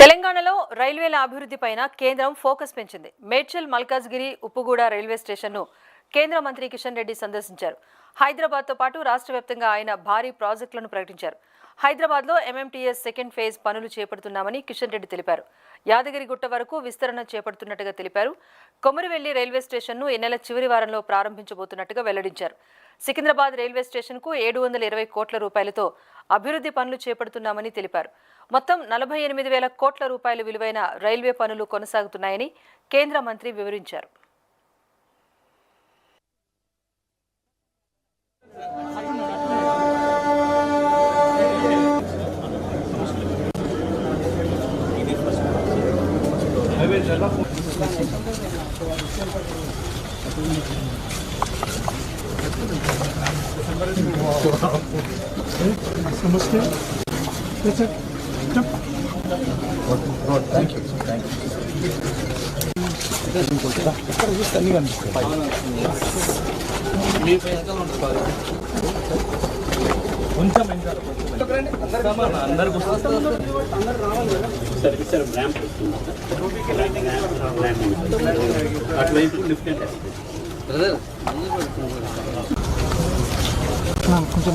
తెలంగాణలో రైల్వేల అభివృద్ధిపైన కేంద్రం ఫోకస్ పెంచింది. మేడ్చల్ మల్కాజ్గిరి ఉప్పుగూడ రైల్వే స్టేషన్ను కేంద్ర మంత్రి కిషన్ రెడ్డి సందర్శించారు. హైదరాబాద్తో పాటు రాష్ట్ర వ్యాప్తంగా ఆయన భారీ ప్రాజెక్టులను ప్రకటించారు. హైదరాబాద్లో ఎంఎంటీఎస్ సెకండ్ ఫేజ్ పనులు చేపడుతున్నామని కిషన్ రెడ్డి తెలిపారు. యాదగిరిగుట్ట వరకు విస్తరణ చేపడుతున్నట్టుగా తెలిపారు. కొమరవెల్లి రైల్వే స్టేషన్ను ఈ నెల చివరి వారంలో ప్రారంభించబోతున్నట్టుగా వెల్లడించారు. సికింద్రాబాద్ రైల్వే స్టేషన్కు 720 కోట్ల రూపాయలతో అభివృద్ధి పనులు చేపడుతున్నామని తెలిపారు. మొత్తం 48,000 కోట్ల రూపాయల విలువైన రైల్వే పనులు కొనసాగుతున్నాయని కేంద్ర మంత్రి వివరించారు. Namaste. That's it. Jump. Thank you. కొంచెం